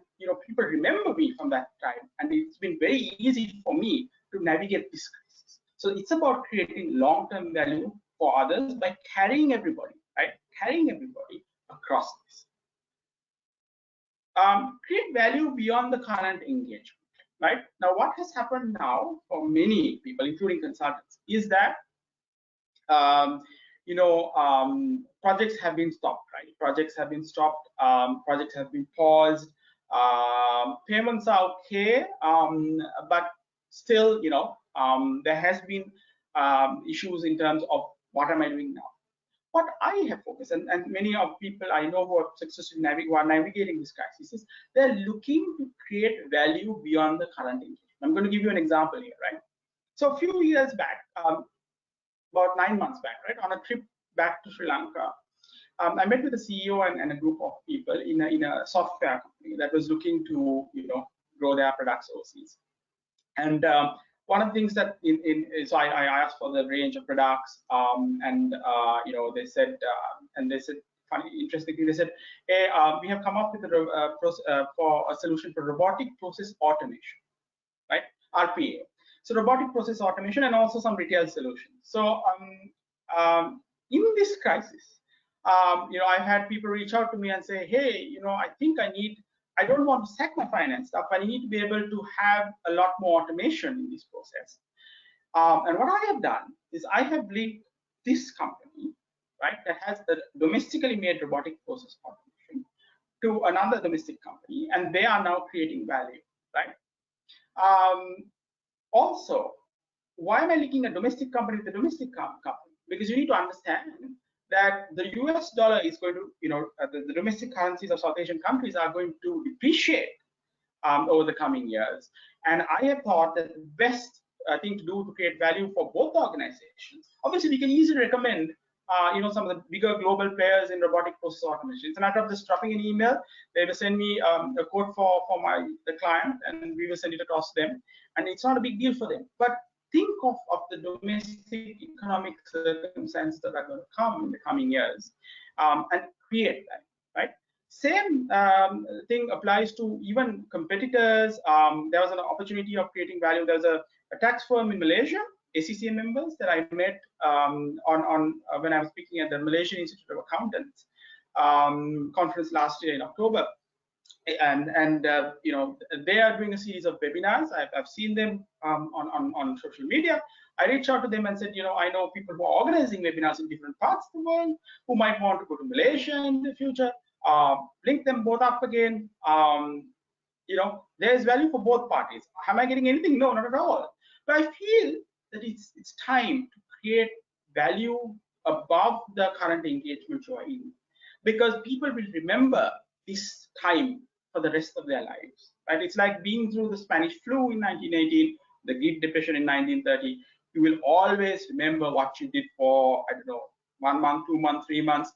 people remember me from that time, and it's been very easy for me to navigate this crisis. So it's about creating long-term value for others by carrying everybody, right? Carrying everybody across this. Create value beyond the current engagement, right? Now, what has happened now for many people, including consultants, is that projects have been stopped, right? Projects have been stopped. Projects have been paused. Payments are okay, but still, there has been issues in terms of what am I doing now. What I have focused, and many of people I know who are successfully navigating this crisis, is they're looking to create value beyond the current engagement. I'm going to give you an example here, right? So a few years back, about 9 months back, right, on a trip back to Sri Lanka, I met with a CEO and a group of people in a software company that was looking to grow their products overseas. And one of the things that so I asked for the range of products, and they said, funny, interesting thing. They said, hey, we have come up with for a solution for robotic process automation, right? RPA. So robotic process automation, and also some retail solutions. So in this crisis, I've had people reach out to me and say, hey, I think I don't want to sack my finance stuff. I need to be able to have a lot more automation in this process. And what I have done is I have linked this company, right, that has the domestically made robotic process automation to another domestic company, and they are now creating value, right? Also, why am I linking a domestic company with a domestic company? Because you need to understand that the US dollar is going to, the domestic currencies of South Asian countries are going to depreciate over the coming years. And I have thought that the best thing to do to create value for both organizations, obviously we can easily recommend some of the bigger global players in robotic process automation. It's a matter of just dropping an email. They will send me a quote for the client, and we will send it across to them. And it's not a big deal for them. But think of the domestic economic circumstances that are going to come in the coming years, and create that, right? Same thing applies to even competitors. There was an opportunity of creating value. There's a tax firm in Malaysia, ACCA members, that I met when I was speaking at the Malaysian Institute of Accountants conference last year in October. And they are doing a series of webinars. I've seen them on social media. I reached out to them and said, I know people who are organizing webinars in different parts of the world who might want to go to Malaysia in the future. Link them both up again. There's value for both parties. Am I getting anything? No, not at all. But I feel that it's time to create value above the current engagement you are in, because people will remember this time for the rest of their lives, right? It's like being through the Spanish flu in 1918, the Great Depression in 1930. You will always remember what you did for, 1 month, 2 months, 3 months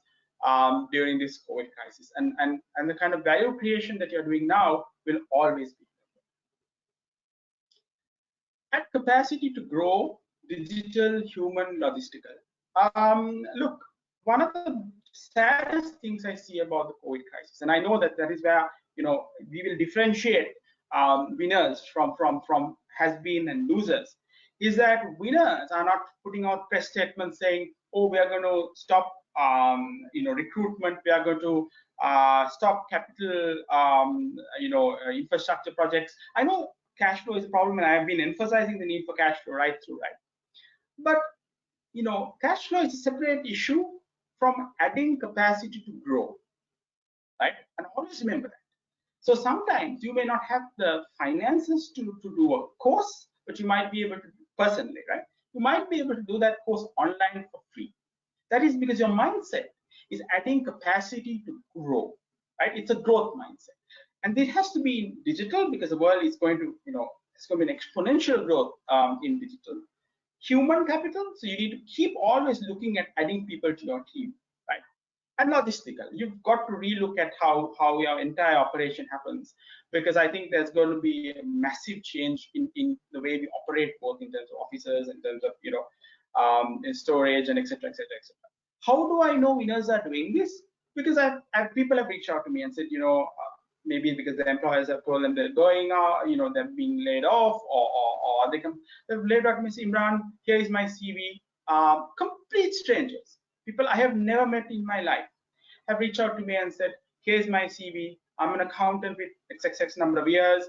during this COVID crisis, and the kind of value creation that you're doing now will always be. At capacity to grow, digital, human, logistical. Look, one of the saddest things I see about the COVID crisis, and I know that is where we will differentiate winners from has-been and losers, is that winners are not putting out press statements saying, oh, we are going to stop recruitment, we are going to stop capital infrastructure projects. I know cash flow is a problem, and I have been emphasizing the need for cash flow right through, right? But cash flow is a separate issue from adding capacity to grow, right? And always remember that. So sometimes you may not have the finances to do a course, but you might be able to personally, right? You might be able to do that course online for free. That is because your mindset is adding capacity to grow, right? It's a growth mindset. And it has to be in digital, because the world is going to, it's going to be an exponential growth in digital. Human capital, so you need to keep always looking at adding people to your team, right? And logistical, you've got to relook at how your entire operation happens, because I think there's going to be a massive change in the way we operate, both in terms of offices, in terms of in storage, and etc., etc., etc. How do I know winners are doing this? Because people have reached out to me and said, maybe because the employers have told them they're going out, they're being laid off, or they've laid out, Miss Imran, here is my CV. Complete strangers, people I have never met in my life, have reached out to me and said, here's my CV. I'm an accountant with XXX number of years.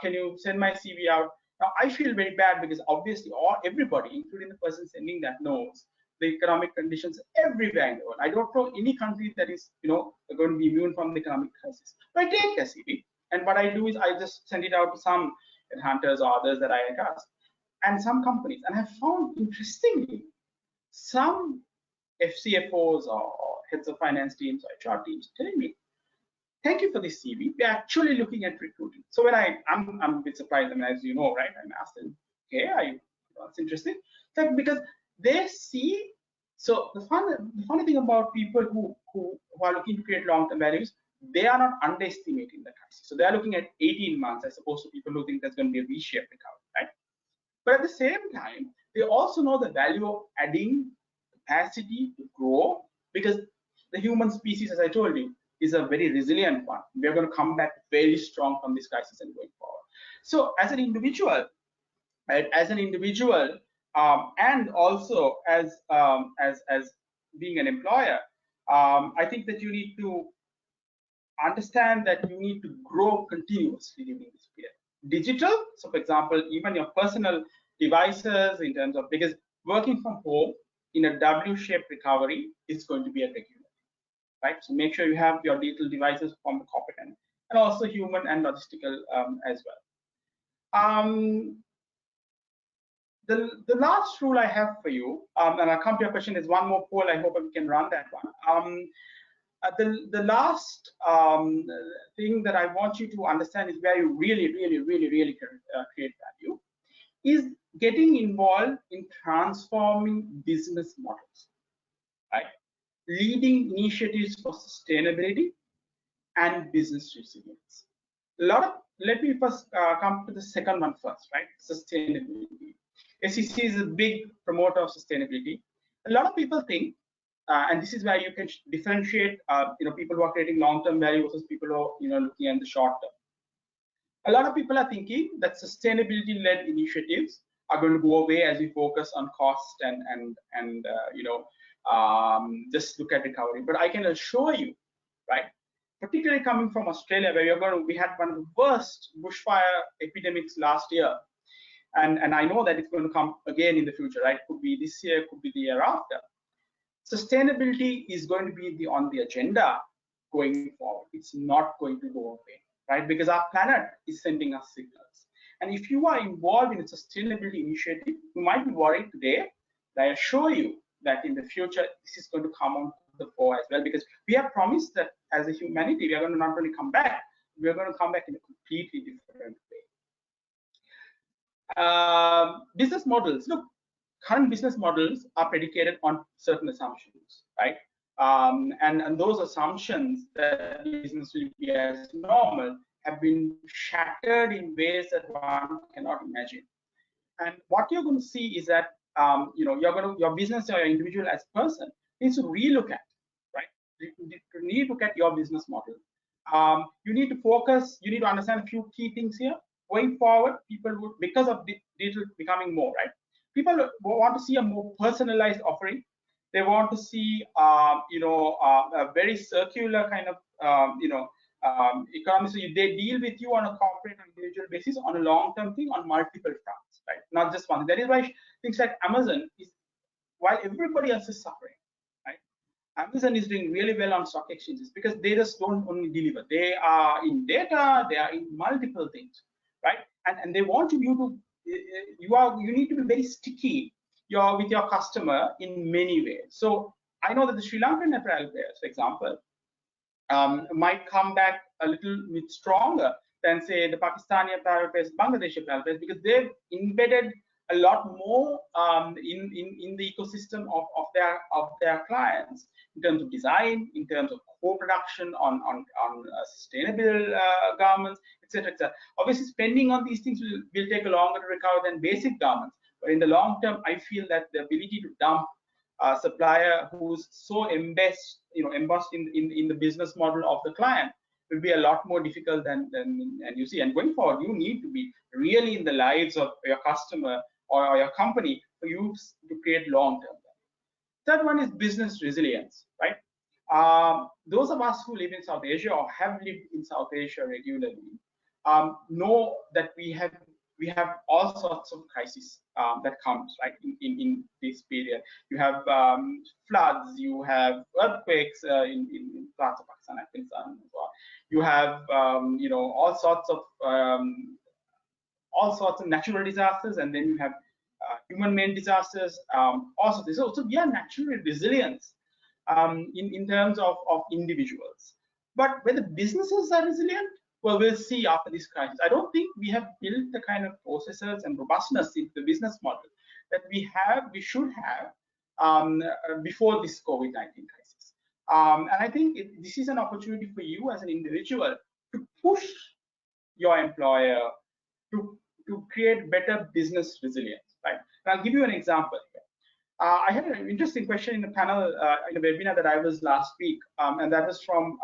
Can you send my CV out? Now, I feel very bad, because obviously everybody, including the person sending that, knows the economic conditions everywhere in the world. I don't know any country that is, going to be immune from the economic crisis. But I take a CV, and what I do is I just send it out to some hunters or others that I trust, and some companies. And I found, interestingly, some FCFOs or heads of finance teams or HR teams telling me, thank you for this CV. We're actually looking at recruiting. So when I'm a bit surprised, as you know, right? I'm asked them, okay, that's interesting. So because they see, so the funny thing about people who are looking to create long-term values, they are not underestimating the crisis. So they are looking at 18 months as opposed to people who think there's going to be a V-shaped recovery, right? But at the same time, they also know the value of adding capacity to grow, because the human species, as I told you, is a very resilient one. We are going to come back very strong from this crisis and going forward. So as an individual, right, and also as being an employer, I think that you need to understand that you need to grow continuously during this period. Digital, so for example, even your personal devices, in terms of, because working from home in a W-shaped recovery is going to be a regular, right? So make sure you have your digital devices from the corporate end, and also human and logistical as well. The last rule I have for you, and I'll come to your question, is one more poll. I hope we can run that one. The last thing that I want you to understand is where you really create value, is getting involved in transforming business models, right? Leading initiatives for sustainability and business resilience. Let me first come to the second one first, right? Sustainability. SEC is a big promoter of sustainability. A lot of people think, and this is where you can differentiate, people who are creating long-term value versus people who are, looking at the short term. A lot of people are thinking that sustainability-led initiatives are going to go away as we focus on cost and just look at recovery. But I can assure you, right, particularly coming from Australia, where we had one of the worst bushfire epidemics last year, and I know that it's going to come again in the future, right? Could be this year, could be the year after. Sustainability is going to be on the agenda going forward. It's not going to go away, right? Because our planet is sending us signals. And if you are involved in a sustainability initiative, you might be worried today, but I assure you that in the future, this is going to come on the fore as well, because we have promised that as a humanity, we are going to not only come back, we are going to come back in a completely different way. Business models. Look, current business models are predicated on certain assumptions, right? And those assumptions that business will be as normal have been shattered in ways that one cannot imagine. And what you're going to see is that your business or your individual as a person needs to relook at, right? You need to look at your business model. You need to focus. You need to understand a few key things here. Going forward, people would, because of digital becoming more, right? People want to see a more personalized offering. They want to see, a very circular kind of, economy. So they deal with you on a corporate or individual basis on a long-term thing on multiple fronts, right? Not just one. That is why things like Amazon is, while everybody else is suffering, right? Amazon is doing really well on stock exchanges because they just don't only deliver. They are in data. They are in multiple things, right? And they want you to. You need to be very sticky with your customer in many ways. So I know that the Sri Lankan apparel players, for example, might come back a little bit stronger than say the Pakistani apparel players, Bangladeshi apparel players, because they've embedded a lot more in the ecosystem of their clients in terms of design, in terms of co-production on sustainable garments, etc., etc. Obviously, spending on these things will take a longer to recover than basic garments. But in the long term, I feel that the ability to dump a supplier who's so embossed in the business model of the client will be a lot more difficult than you see. And going forward, you need to be really in the lives of your customer or your company for you to create long-term value. Third one is business resilience, right? Those of us who live in South Asia or have lived in South Asia regularly know that we have all sorts of crises that comes, right, in this period. You have floods, you have earthquakes in parts of Pakistan, Afghanistan, and so on. You have all sorts of natural disasters, and then you have human-made disasters. Also, so we are naturally resilient in terms of individuals. But whether businesses are resilient, well, we'll see after this crisis. I don't think we have built the kind of processes and robustness into the business model that we should have before this COVID-19 crisis. And I think this is an opportunity for you as an individual to push your employer to to create better business resilience, right? And I'll give you an example. I had an interesting question in the panel in a webinar that I was last week, and that was from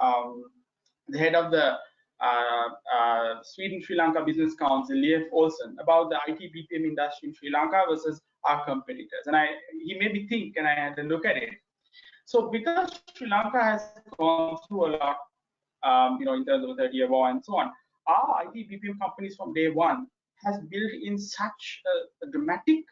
the head of the Sweden Sri Lanka Business Council, Leif Olsen, about the IT BPM industry in Sri Lanka versus our competitors. And he made me think, and I had to look at it. So because Sri Lanka has gone through a lot, in terms of the 30-year war and so on, our IT BPM companies from day one has built in such a dramatic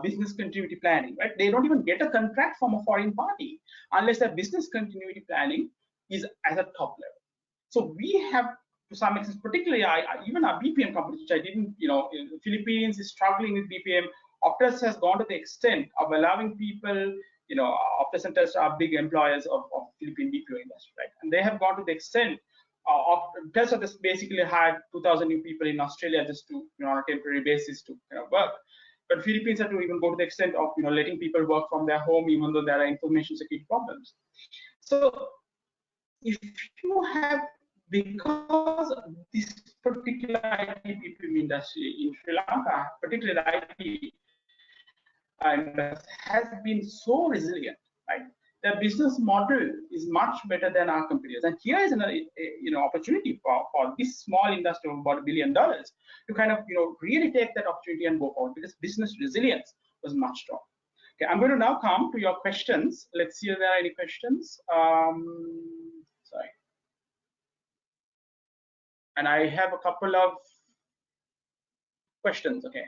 business continuity planning, right? They don't even get a contract from a foreign party unless their business continuity planning is at a top level. So we have, to some extent, particularly even our BPM companies, which I didn't, in the Philippines is struggling with BPM. Optus has gone to the extent of allowing people, Optus and Telstra are big employers of Philippine BPO industry, right? And they have gone to the extent of Telstra just basically hired 2,000 new people in Australia just to, on a temporary basis to work. But Philippines had to even go to the extent of, letting people work from their home, even though there are information security problems. So if you have, because of this particular IT BPM industry in Sri Lanka, particularly the IT, has been so resilient, right? The business model is much better than our competitors. And here is an opportunity for this small industry of about $1 billion to really take that opportunity and go forward, because business resilience was much stronger. Okay, I'm going to now come to your questions. Let's see if there are any questions. Sorry. And I have a couple of questions. Okay.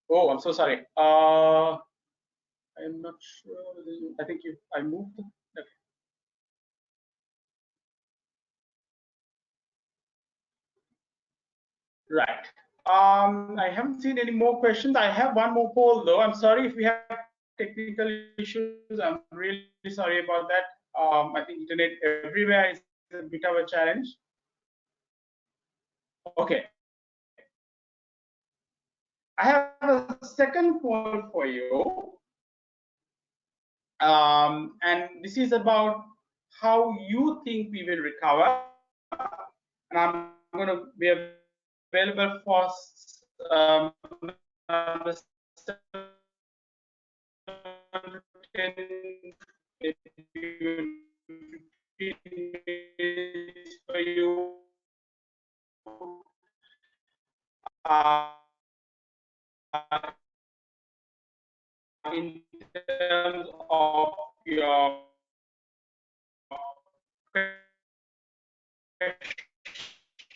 Oh, I'm so sorry. I'm not sure. I think I moved. Okay. Right. I haven't seen any more questions. I have one more poll though. I'm sorry if we have technical issues. I'm really sorry about that. I think internet everywhere is a bit of a challenge. Okay. I have a second poll for you. And this is about how you think we will recover. And I'm going to be available for for you. In terms of your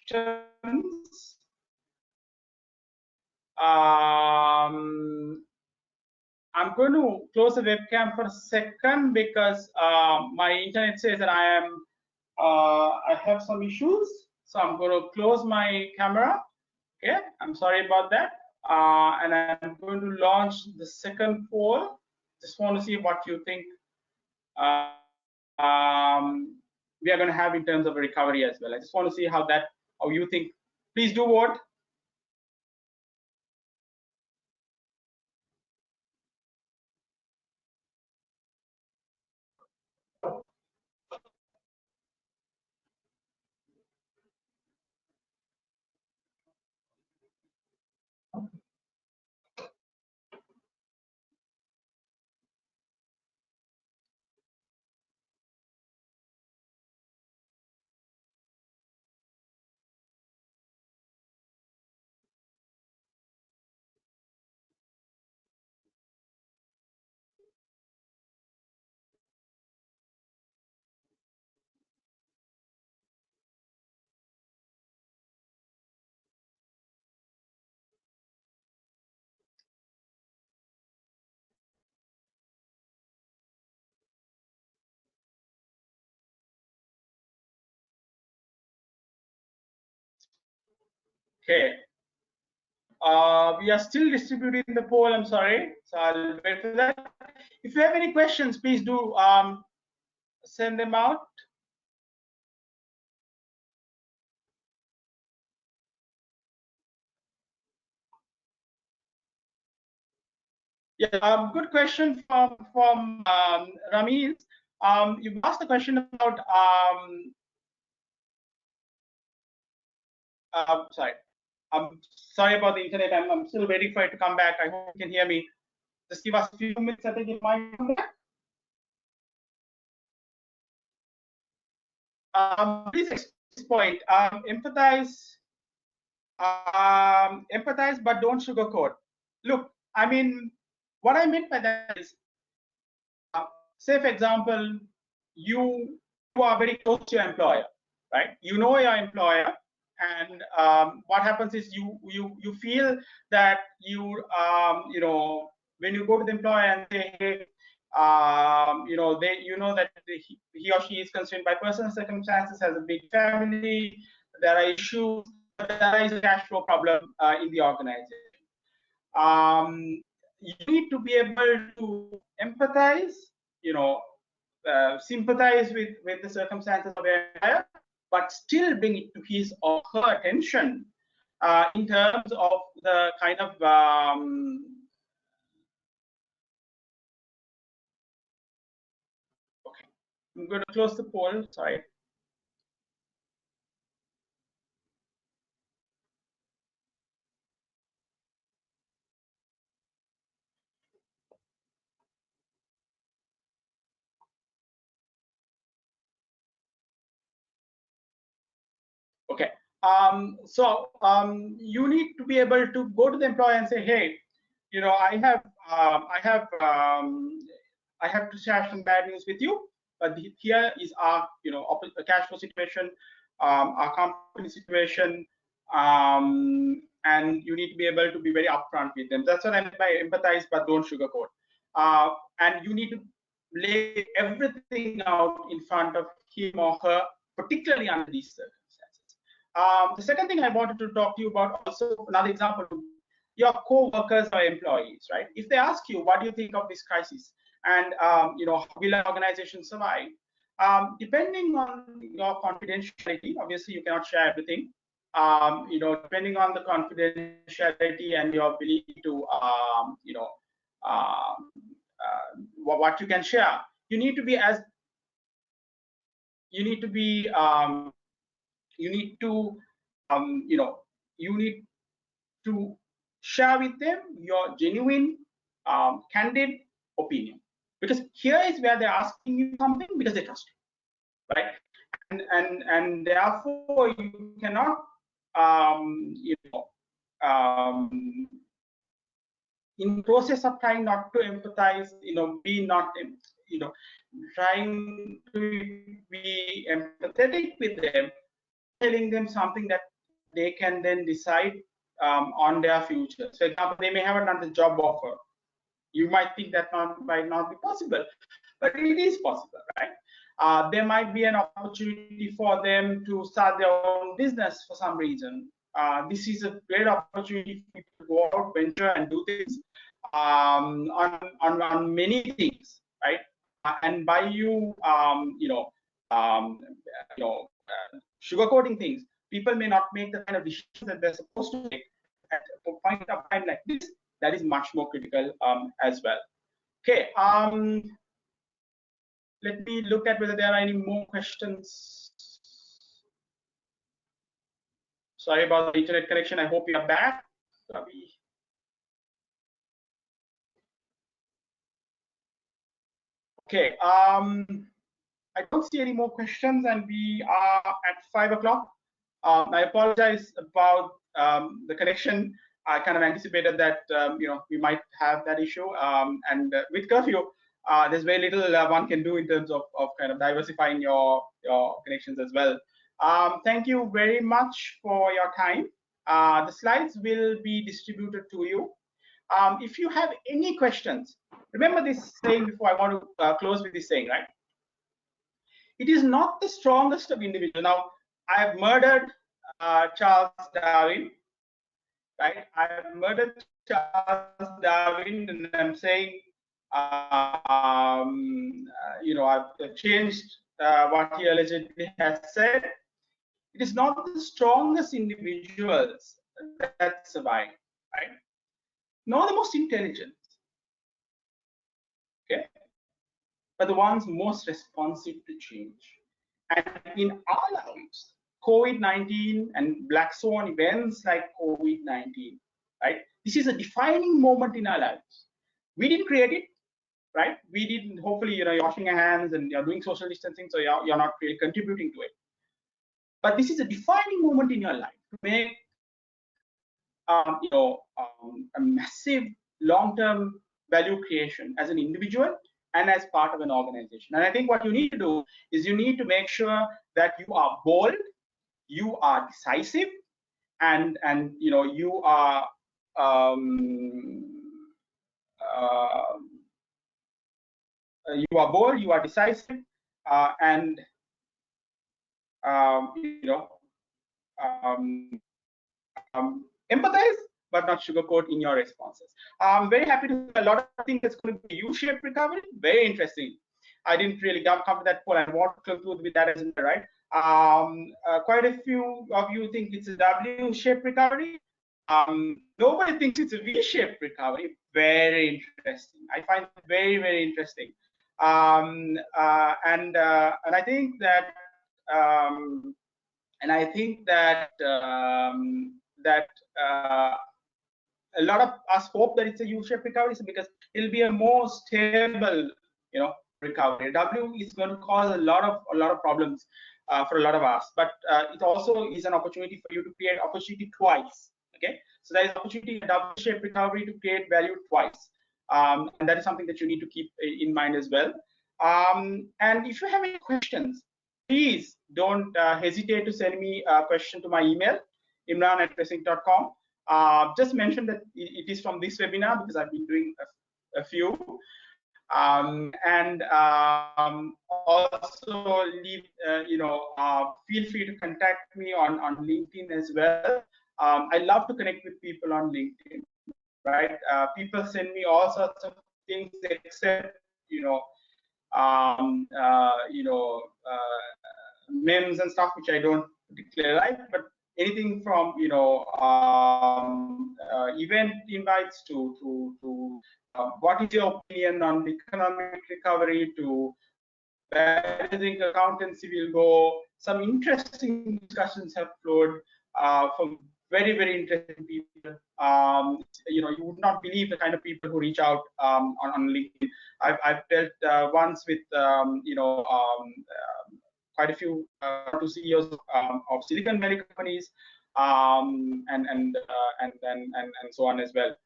questions, I'm going to close the webcam for a second because my internet says that I have some issues. So I'm going to close my camera. Okay, I'm sorry about that. And I'm going to launch the second poll. Just want to see what you think we are going to have in terms of a recovery as well. I just want to see how you think. Please do vote. Okay. We are still distributing the poll. I'm sorry. So I'll wait for that. If you have any questions, please do send them out. Yeah, good question from Rameez. You asked the question about sorry. I'm sorry about the internet. I'm still waiting for it to come back. I hope you can hear me. Just give us a few minutes. I think it might come back. Please explain this point. Empathize, but don't sugarcoat. Look, I mean, what I meant by that is, say for example, you are very close to your employer, right? You know your employer, and what happens is you feel that you know, when you go to the employer and say, hey, you know, that he or she is constrained by personal circumstances, has a big family, there are issues, there is a cash flow problem in the organization. You need to be able to empathize, you know, sympathize with the circumstances of your employer, but still bring it to his or her attention in terms of the kind of okay. I'm going to close the poll. Sorry. Okay. You need to be able to go to the employer and say, hey, you know, I have to share some bad news with you, but here is our, you know, cash flow situation, our company situation, and you need to be able to be very upfront with them. That's what I mean by empathize, but don't sugarcoat. And you need to lay everything out in front of him or her, particularly under these circumstances. The second thing I wanted to talk to you about, also another example, your co-workers or employees, right? If they ask you, what do you think of this crisis? And you know, will an organization survive? Depending on your confidentiality, obviously you cannot share everything. You know, depending on the confidentiality and your ability to, you know, what you can share, you need to be as, you need to be, you need to, you know, you need to share with them your genuine, candid opinion, because here is where they're asking you something because they trust you, right? And therefore you cannot, you know, in process of trying not to empathize, you know, be not, you know, trying to be empathetic with them, telling them something that they can then decide on their future. So, for example, they may have another job offer. You might think that might not be possible, but it is possible, right? There might be an opportunity for them to start their own business for some reason. This is a great opportunity to go out, venture, and do things on many things, right? And by you, sugarcoating things, people may not make the kind of decisions that they're supposed to make at a point of time like this. That is much more critical as well. Okay, let me look at whether there are any more questions. Sorry about the internet connection. I hope you are back. Okay, I don't see any more questions, and we are at 5 o'clock. I apologize about the connection. I kind of anticipated that you know, we might have that issue, and with curfew, there's very little one can do in terms of kind of diversifying your connections as well. Thank you very much for your time. The slides will be distributed to you. If you have any questions, remember this saying before I want to close with this saying, right? It is not the strongest of individuals. Now, I have murdered Charles Darwin, right? I have murdered Charles Darwin, and I'm saying, you know, I've changed what he allegedly has said. It is not the strongest individuals that survive, right? Nor the most intelligent. Okay. but the ones most responsive to change. And in our lives, COVID-19 and Black Swan events like COVID-19, right? This is a defining moment in our lives. We didn't create it, right? We didn't. Hopefully, you're washing your hands and you're doing social distancing, so you're not really contributing to it. But this is a defining moment in your life to make, a massive long-term value creation as an individual and as part of an organization. And I think what you need to do is you need to make sure that you are bold, you are decisive, and you are bold, you are decisive, and empathize, but not sugarcoat in your responses. I'm very happy to see a lot of things that's going to be U-shaped recovery. Very interesting. I didn't really come to that point. I want to conclude with that as well, right? Quite a few of you think it's a W-shaped recovery. Nobody thinks it's a V-shaped recovery. Very interesting. I find it very, very interesting. And I think that a lot of us hope that it's a U-shaped recovery because it'll be a more stable, recovery. W is going to cause a lot of problems for a lot of us, but it also is an opportunity for you to create opportunity twice. Okay, so there is opportunity in W-shaped recovery to create value twice, and that is something that you need to keep in mind as well. And if you have any questions, please don't hesitate to send me a question to my email, imran@pressing.com. Just mention that it is from this webinar because I've been doing a few. Also leave, feel free to contact me on LinkedIn as well. I love to connect with people on LinkedIn, right? People send me all sorts of things except, memes and stuff, which I don't particularly like, but anything from event invites to what is your opinion on the economic recovery, to where do you think accountancy will go. Some interesting discussions have flowed from very, very interesting people. You would not believe the kind of people who reach out on LinkedIn. I've dealt once with quite a few CEOs of Silicon Valley companies, and so on as well.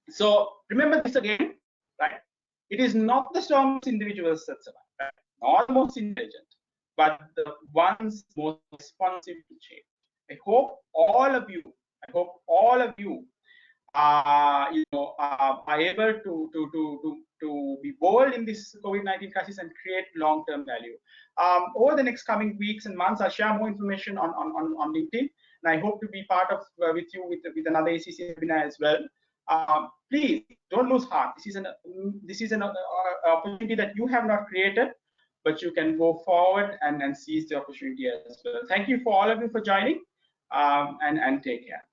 So remember this again, right? It is not the strongest individuals that survive, right? Not the most intelligent, but the ones most responsive to change. I hope all of you are able to be bold in this COVID-19 crisis and create long-term value. Over the next coming weeks and months, I'll share more information on LinkedIn, and I hope to be part of with you with another ACC webinar as well. Please don't lose heart. This is an opportunity that you have not created, but you can go forward and seize the opportunity as well. Thank you for all of you for joining, and take care.